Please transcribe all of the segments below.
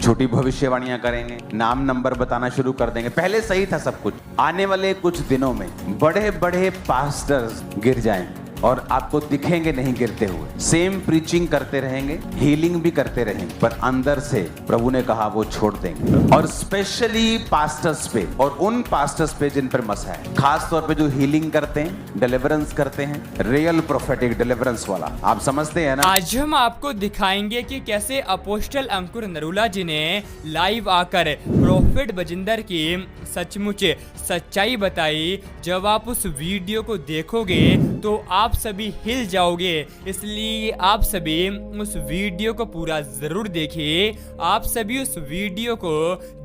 छोटी भविष्यवाणियां करेंगे, नाम नंबर बताना शुरू कर देंगे। पहले सही था सब कुछ। आने वाले कुछ दिनों में बड़े बड़े पास्टर्स गिर जाएंगे और आपको दिखेंगे नहीं गिरते हुए। सेम प्रीचिंग करते रहेंगे, हीलिंग भी करते रहेंगे, पर अंदर से प्रभु ने कहा वो छोड़ देंगे। और स्पेशली पास्टर्स पे और उन पास्टर्स पे जिन पर मसा है, खास तौर पे जो हीलिंग करते हैं, डिलीवरेंस करते हैं, रियल प्रोफेटिक डिलीवरेंस वाला। आप समझते हैं ना। आज हम आपको दिखाएंगे कि कैसे अपोस्टल अंकुर नरूला जी ने लाइव आकर प्रॉफिट बजिंदर की सचमुच सच्चाई बताई। जब आप उस वीडियो को देखोगे तो आप सभी हिल जाओगे, इसलिए आप सभी उस वीडियो को पूरा जरूर देखिए। आप सभी उस वीडियो को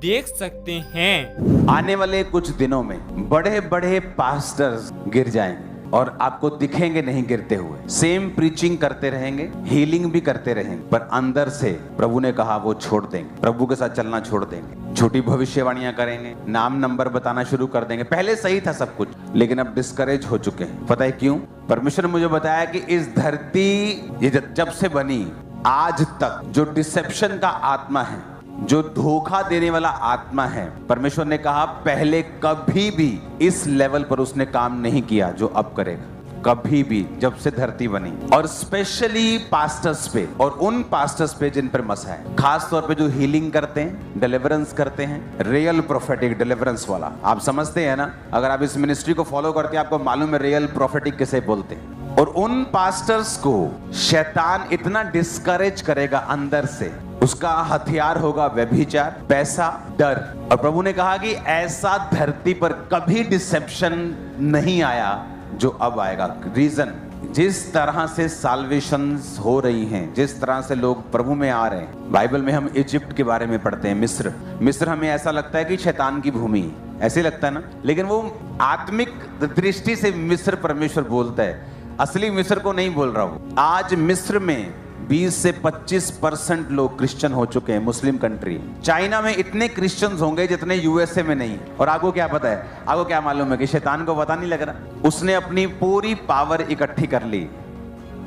देख सकते हैं। आने वाले कुछ दिनों में बड़े बड़े पास्टर्स गिर जाएंगे और आपको दिखेंगे नहीं गिरते हुए। सेम प्रीचिंग करते रहेंगे, हीलिंग भी करते रहेंगे, पर अंदर से प्रभु ने कहा वो छोड़ देंगे, प्रभु के साथ चलना छोड़ देंगे। छोटी भविष्यवाणियां करेंगे, नाम नंबर बताना शुरू कर देंगे। पहले सही था सब कुछ, लेकिन अब डिस्करेज हो चुके हैं। पता है क्यों? परमेश्वर ने मुझे बताया कि इस धरती ये जब से बनी आज तक जो डिसेप्शन का आत्मा है, जो धोखा देने वाला आत्मा है, परमेश्वर ने कहा पहले कभी भी इस लेवल पर उसने काम नहीं किया जो अब करेगा। कभी भी, जब से धरती बनी। और स्पेशली पास्टर्स पे और उन पास्टर्स पे जिन पर मसा है, खास तौर पे जो हीलिंग करते हैं, डिलीवरेंस करते हैं, रियल प्रोफेटिक डिलीवरेंस वाला। आप समझते हैं ना। अगर आप इस मिनिस्ट्री को फॉलो करते हैं, आपको मालूम है रियल प्रोफेटिक किसे बोलते हैं। और उन पास्टर्स को शैतान इतना डिस्करेज करेगा अंदर से, उसका हथियार होगा व्यभिचार, पैसा, डर। और प्रभु ने कहा कि ऐसा धरती पर कभी डिसेप्शन नहीं आया जो अब आएगा। रीजन, जिस तरह से साल्वेशंस हो रही हैं, जिस तरह से लोग प्रभु में आ रहे हैं। बाइबल में हम इजिप्ट के बारे में पढ़ते हैं, मिस्र हमें ऐसा लगता है कि शैतान की भूमि है, ऐसे लगता है ना। लेकिन वो आत्मिक दृष्टि से मिस्र परमेश्वर बोलता है, असली मिस्र को नहीं बोल रहा हूं। आज मिस्र में 20 से 25% लोग क्रिश्चियन हो चुके हैं, मुस्लिम कंट्री। चाइना में इतने क्रिश्चियंस होंगे जितने यूएसए में नहीं। और आपको क्या पता है, आपको क्या मालूम है कि शैतान को पता नहीं लग रहा, उसने अपनी पूरी पावर इकट्ठी कर ली।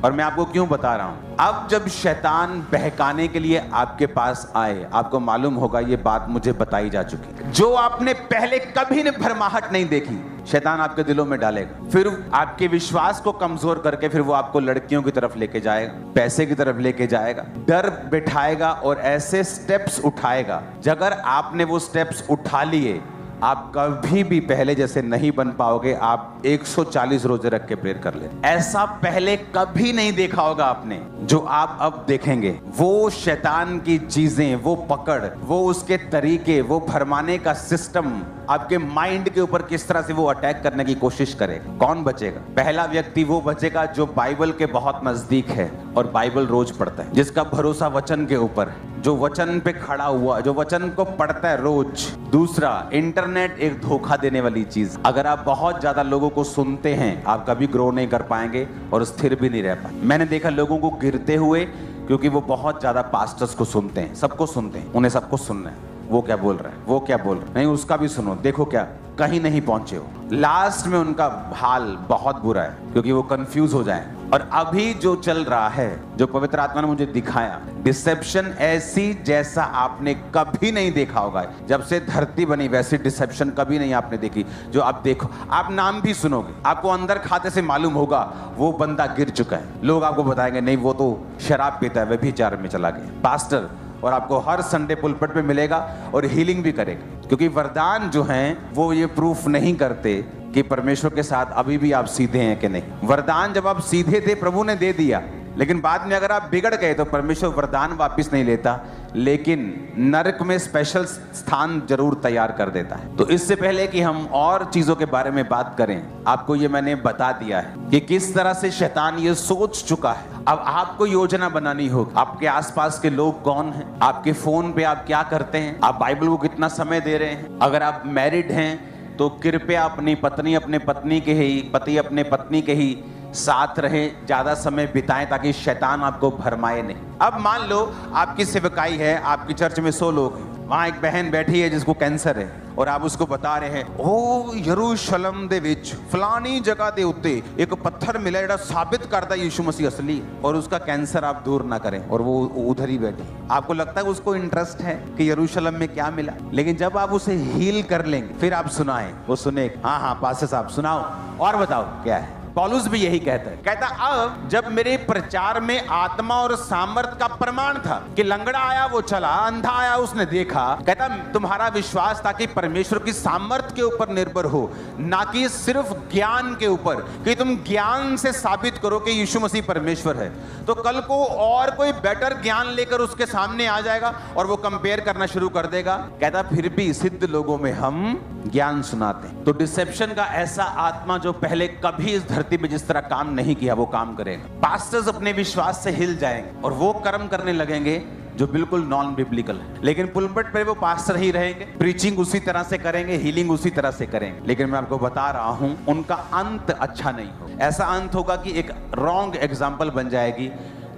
और मैं आपको क्यों बता रहा हूं, अब जब शैतान बहकाने के लिए आपके पास आए, आपको मालूम होगा ये बात मुझे बताई जा चुकी, जो आपने पहले कभी ने भरमाहट नहीं देखी, शैतान आपके दिलों में डालेगा। फिर आपके विश्वास को कमजोर करके फिर वो आपको लड़कियों की तरफ लेके जाएगा, पैसे की तरफ लेके जाएगा, डर बिठाएगा और ऐसे स्टेप्स उठाएगा। अगर आपने वो स्टेप्स उठा लिए, आप कभी भी पहले जैसे नहीं बन पाओगे। आप 140 रोजे रख के प्रेयर कर ले, ऐसा पहले कभी नहीं देखा होगा आपने जो आप अब देखेंगे। वो शैतान की चीजें, वो पकड़, वो उसके तरीके, वो भरमाने का सिस्टम आपके माइंड के ऊपर किस तरह से वो अटैक करने की कोशिश करेगा। कौन बचेगा? पहला व्यक्ति वो बचेगा जो बाइबल के बहुत नजदीक है और बाइबल रोज पढ़ता है, जिसका भरोसा वचन के ऊपर है, जो वचन पे खड़ा हुआ, जो वचन को पढ़ता है रोज। दूसरा, इंटरनेट एक धोखा देने वाली चीज। अगर आप बहुत ज्यादा लोगों को सुनते हैं, आप कभी ग्रो नहीं कर पाएंगे और स्थिर भी नहीं रह पाएंगे। मैंने देखा लोगों को गिरते हुए, क्योंकि वो बहुत ज्यादा पास्टर्स को सुनते हैं, सबको सुनते हैं, उन्हें सबको सुनना है। वो क्या बोल रहा है, वो क्या बोल रहा है, नहीं उसका भी सुनो, देखो क्या कहीं नहीं पहुंचे हो। लास्ट में उनका हाल बहुत बुरा है, क्योंकि वो कंफ्यूज हो जाए। और अभी जो चल रहा है, जो पवित्र आत्मा ने मुझे दिखाया, डिसेप्शन ऐसी जैसा आपने कभी नहीं देखा होगा। जब से धरती बनी वैसी डिसेप्शन कभी नहीं आपने देखी। जो आप देखो, आप नाम भी सुनोगे, आपको अंदर खाते से मालूम होगा वो बंदा गिर चुका है। लोग आपको बताएंगे नहीं वो तो शराब पीता है, व्यभिचार में चला गया पास्टर। और आपको हर संडे पुलपिट पे मिलेगा और हीलिंग भी करेगा, क्योंकि वरदान जो हैं वो ये प्रूफ नहीं करते कि परमेश्वर के साथ अभी भी आप सीधे हैं कि नहीं। वरदान जब आप सीधे थे प्रभु ने दे दिया, लेकिन बाद में अगर आप बिगड़ गए तो परमेश्वर वरदान वापस नहीं लेता, लेकिन नरक में स्पेशल स्थान जरूर तैयार कर देता है। तो इससे पहले कि हम और चीजों के बारे में बात करें, आपको ये मैंने बता दिया है कि किस तरह से शैतान ये सोच चुका है। अब आपको योजना बनानी होगी। आपके आसपास के लोग कौन हैं, आपके फोन पे आप क्या करते हैं, आप बाइबल को कितना समय दे रहे हैं। अगर आप मैरिड हैं तो कृपया अपनी पत्नी अपने पत्नी के ही, पति अपने पत्नी के ही साथ रहे, ज्यादा समय बिताएं, ताकि शैतान आपको भरमाए नहीं। अब मान लो आपकी सेवकाई है, आपकी चर्च में 100 लोग हैं, वहां एक बहन बैठी है जिसको कैंसर है और आप उसको बता रहे हैं ओ यरूशलेम दे विच फलानी जगह दे उत्ते एक पत्थर मिला जेड़ा साबित करता यीशु मसीह असली, और उसका कैंसर आप दूर ना करें, और वो उधर ही बैठी। आपको लगता है उसको इंटरेस्ट है कि यरूशलेम में क्या मिला, लेकिन जब आप उसे हील कर लेंगे फिर आप सुनाएं, वो सुने हाँ पास्टर साहब सुनाओ और बताओ क्या है। पौलुस भी यही कहता है, कहता अब जब मेरे प्रचार में आत्मा और सामर्थ का प्रमाण था कि लंगड़ा आया वो चला, अंधा आया उसने देखा, कहता तुम्हारा विश्वास था कि परमेश्वर की सामर्थ के ऊपर निर्भर हो, ना कि सिर्फ ज्ञान के ऊपर, कि तुम ज्ञान से साबित करो कि यीशु मसीह परमेश्वर है, तो कल को और कोई बेटर ज्ञान लेकर उसके सामने आ जाएगा और वो कंपेयर करना शुरू कर देगा। कहता फिर भी सिद्ध लोगों में हम ज्ञान सुनाते हैं। तो डिसेप्शन का ऐसा आत्मा जो पहले कभी इस धरती पे जिस तरह काम नहीं किया वो काम करेगा। पास्टर्स अपने विश्वास से हिल जाएंगे और वो कर्म करने लगेंगे जो बिल्कुल नॉन बिब्लिकल है, लेकिन पुलपिट पे वो पास्टर ही रहेंगे, प्रीचिंग उसी तरह से करेंगे, हीलिंग उसी तरह से करेंगे, लेकिन मैं आपको बता रहा हूं उनका अंत अच्छा नहीं होगा। ऐसा अंत होगा कि एक रॉन्ग एग्जाम्पल बन जाएगी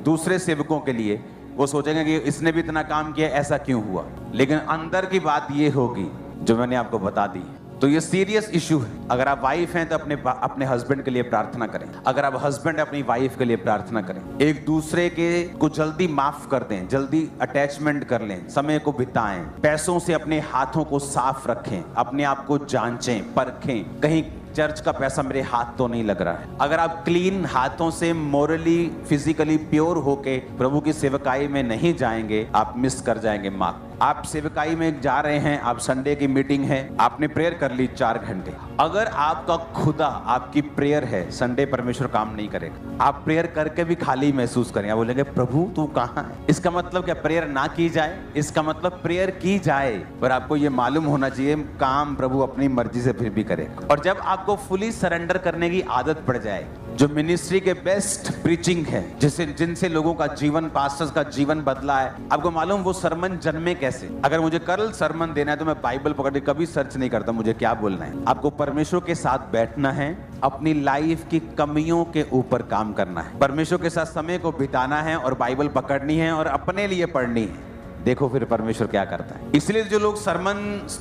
दूसरे सेवकों के लिए। वो सोचेंगे कि इसने भी इतना काम किया, ऐसा क्यों हुआ, लेकिन अंदर की बात ये होगी जो मैंने आपको बता दी। तो ये सीरियस इशू है। अगर आप वाइफ हैं तो अपने हस्बैंड के लिए प्रार्थना करें, अगर आप हस्बैंड अपनी वाइफ के लिए प्रार्थना करें, एक दूसरे के को जल्दी माफ कर दें, जल्दी अटैचमेंट कर लें, समय को बिताएं, पैसों से अपने हाथों को साफ रखें, अपने आप को जांचें परखें, कहीं चर्च का पैसा मेरे हाथ तो नहीं लग रहा है। अगर आप क्लीन हाथों से मोरली फिजिकली प्योर होके प्रभु की सेवकाई में नहीं जाएंगे, आप मिस कर जाएंगे मार्क। आप सेवकाई में जा रहे हैं, आप संडे की मीटिंग है, आपने प्रेयर कर ली 4 घंटे, अगर आपका खुदा आपकी प्रेयर है, संडे परमेश्वर काम नहीं करेगा। आप प्रेयर करके भी खाली महसूस करेंगे, आप बोलेंगे प्रभु तू कहाँ है। इसका मतलब क्या प्रेयर ना की जाए? इसका मतलब प्रेयर की जाए, पर आपको ये मालूम होना चाहिए काम प्रभु अपनी मर्जी से फिर भी करेगा। और जब आपको फुली सरेंडर करने की आदत पड़ जाए, जो मिनिस्ट्री के बेस्ट प्रीचिंग है, जिनसे लोगों का जीवन, पास्टर्स का जीवन बदला है, आपको मालूम वो सरमन जन्मे कैसे। अगर मुझे कल सरमन देना है तो मैं बाइबल पकड़ के कभी सर्च नहीं करता मुझे क्या बोलना है। आपको परमेश्वर के साथ बैठना है, अपनी लाइफ की कमियों के ऊपर काम करना है, परमेश्वर के साथ समय को बिताना है और बाइबल पकड़नी है और अपने लिए पढ़नी है। देखो फिर परमेश्वर क्या करता है। इसलिए जो लोग सरमन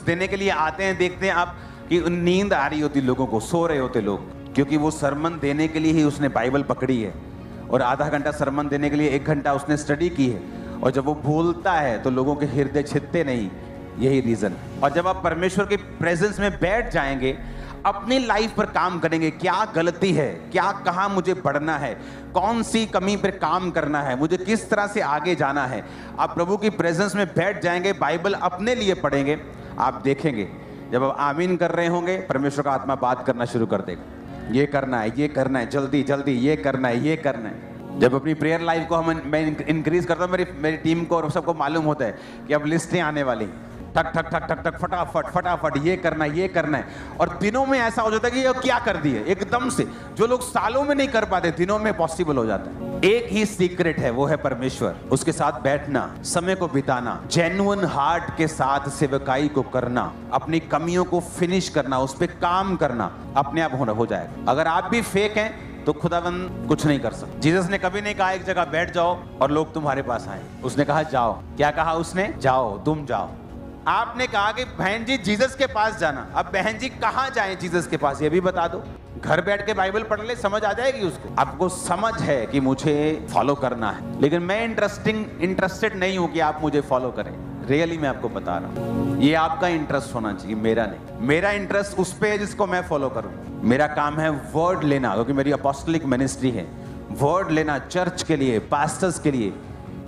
देने के लिए आते हैं, देखते हैं आप कि नींद आ रही होती लोगों को, सो रहे होते लोग, क्योंकि वो सरमन देने के लिए ही उसने बाइबल पकड़ी है और आधा घंटा सरमन देने के लिए 1 घंटा उसने स्टडी की है, और जब वो बोलता है तो लोगों के हृदय छिदते नहीं, यही रीजन। और जब आप परमेश्वर के प्रेजेंस में बैठ जाएंगे, अपनी लाइफ पर काम करेंगे, क्या गलती है, क्या कहाँ मुझे बढ़ना है, कौन सी कमी पर काम करना है, मुझे किस तरह से आगे जाना है, आप प्रभु की प्रेजेंस में बैठ जाएंगे, बाइबल अपने लिए पढ़ेंगे, आप देखेंगे जब आप आमीन कर रहे होंगे परमेश्वर का आत्मा बात करना शुरू कर देगा, ये करना है, ये करना है, जल्दी जल्दी ये करना है, ये करना है। जब अपनी प्रेयर लाइफ को मैं इंक्रीज करता हूँ, मेरी टीम को और सबको मालूम होता है कि अब लिस्टें आने वाली, ठक ठक ठक ठक ठक फटाफट फटाफट ये करना है, ये करना है। और दिनों में ऐसा हो जाता है कि ये क्या कर दिए एकदम से, जो लोग सालों में नहीं कर पाते दिनों में पॉसिबल हो जाता है। एक ही सीक्रेट है, वो है परमेश्वर, उसके साथ बैठना, समय को बिताना, जेन्युइन हार्ट के साथ सेवकाई को करना, अपनी कमियों को फिनिश करना, उस पर काम करना, अपने आप हो जाएगा। अगर आप भी फेक हैं तो खुदावंद कुछ नहीं कर सकता। जीसस ने कभी नहीं कहा एक जगह बैठ जाओ और लोग तुम्हारे पास आए, उसने कहा जाओ। क्या कहा उसने? जाओ, तुम जाओ। आपने कहा कि बहन जी जीसस के पास जाना, अब बहन जी कहाँ जाएं जीसस के पास, ये भी बता दो। घर बैठ के बाइबल पढ़ ले, समझ आ जाएगी उसको। आपको समझ है कि मुझे फॉलो करना है, लेकिन मैं इंटरेस्टेड नहीं हूं कि आप मुझे फॉलो करें। रियली मैं आपको बता रहा हूं, ये आपका इंटरेस्ट होना चाहिए, मेरा नहीं। मेरा इंटरेस्ट उस पे है जिसको मैं फॉलो करूं। मेरा काम है वर्ड लेना, क्योंकि मेरी अपोस्टलिक मिनिस्ट्री है, वर्ड लेना चर्च के लिए, पास्टर्स के लिए,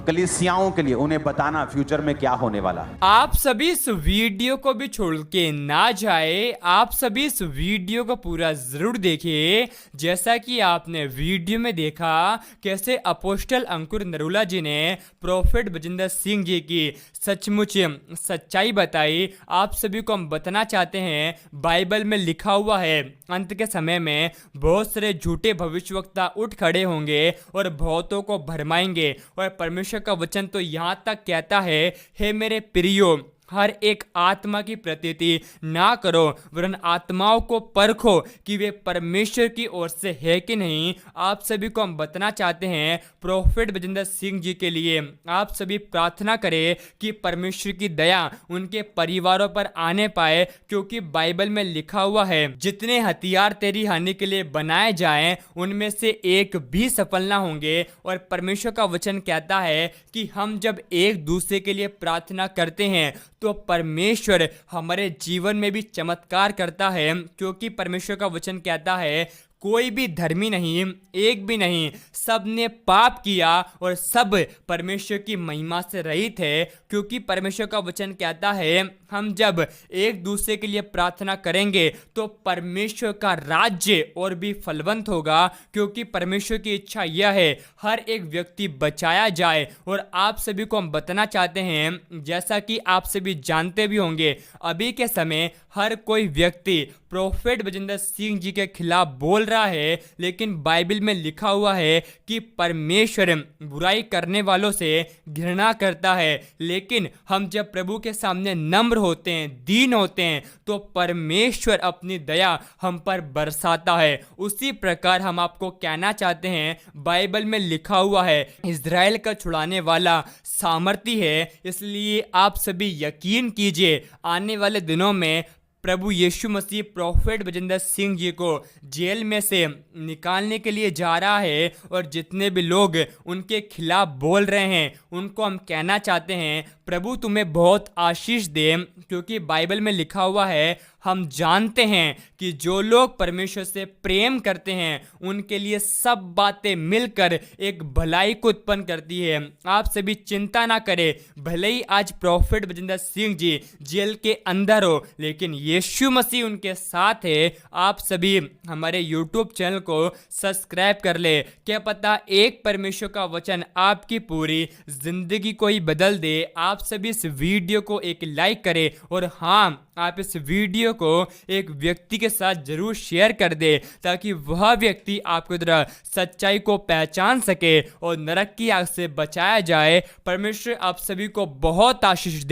कलीसियाओं के लिए, उन्हें बताना फ्यूचर में क्या होने वाला है। आप सभी इस वीडियो को भी छोड़ के ना जाए, आप सभी इस वीडियो को पूरा जरूर देखिए। जैसा कि आपने वीडियो में देखा कैसे अपोस्टल अंकुर नरूला जी ने प्रोफेट बजिंदर सिंह जी की सचमुच सच्चाई बताई। आप सभी को हम बताना चाहते हैं, बाइबल में लिखा हुआ है अंत के समय में बहुत सारे झूठे भविष्यवक्ता उठ खड़े होंगे और बहुतों को भरमाएंगे। और परमेश्वर का वचन तो यहाँ तक कहता है, हे मेरे प्रियो, हर एक आत्मा की प्रतीति ना करो, वरन आत्माओं को परखो कि वे परमेश्वर की ओर से है कि नहीं। आप सभी को हम बताना चाहते हैं, प्रोफेट बजिंदर सिंह जी के लिए आप सभी प्रार्थना करें कि परमेश्वर की दया उनके परिवारों पर आने पाए, क्योंकि बाइबल में लिखा हुआ है, जितने हथियार तेरी हानि के लिए बनाए जाएं उनमें से एक भी सफल ना होंगे। और परमेश्वर का वचन कहता है कि हम जब एक दूसरे के लिए प्रार्थना करते हैं तो परमेश्वर हमारे जीवन में भी चमत्कार करता है, क्योंकि परमेश्वर का वचन कहता है कोई भी धर्मी नहीं, एक भी नहीं, सब ने पाप किया और सब परमेश्वर की महिमा से रहित है। क्योंकि परमेश्वर का वचन कहता है हम जब एक दूसरे के लिए प्रार्थना करेंगे तो परमेश्वर का राज्य और भी फलवंत होगा, क्योंकि परमेश्वर की इच्छा यह है हर एक व्यक्ति बचाया जाए। और आप सभी को हम बताना चाहते हैं, जैसा कि आप सभी जानते भी होंगे, अभी के समय हर कोई व्यक्ति प्रोफेट बजिंदर सिंह जी के खिलाफ बोल रहा है, लेकिन बाइबल में लिखा हुआ है कि परमेश्वर बुराई करने वालों से घृणा करता है। लेकिन हम जब प्रभु के सामने नम्र होते हैं, दीन होते हैं, तो परमेश्वर अपनी दया हम पर बरसाता है। उसी प्रकार हम आपको कहना चाहते हैं, बाइबल में लिखा हुआ है इज़राइल का छुड़ाने वाला सामर्थी है, इसलिए आप सभी यकीन कीजिए आने वाले दिनों में प्रभु यीशु मसीह प्रोफेट बजिंदर सिंह जी को जेल में से निकालने के लिए जा रहा है। और जितने भी लोग उनके खिलाफ बोल रहे हैं उनको हम कहना चाहते हैं प्रभु तुम्हें बहुत आशीष दे, क्योंकि बाइबल में लिखा हुआ है हम जानते हैं कि जो लोग परमेश्वर से प्रेम करते हैं उनके लिए सब बातें मिलकर एक भलाई को उत्पन्न करती है। आप सभी चिंता ना करें, भले ही आज प्रोफेट बजिंदर सिंह जी जेल के अंदर हो, लेकिन यीशु मसीह उनके साथ है। आप सभी हमारे YouTube चैनल को सब्सक्राइब कर ले, क्या पता एक परमेश्वर का वचन आपकी पूरी जिंदगी को ही बदल दे। आप सभी इस वीडियो को एक लाइक करें, और हाँ, आप इस वीडियो को एक व्यक्ति के साथ जरूर शेयर कर दे, ताकि वह व्यक्ति आपकी तरह सच्चाई को पहचान सके और नरक की आग से बचाया जाए। परमेश्वर आप सभी को बहुत आशीष दे।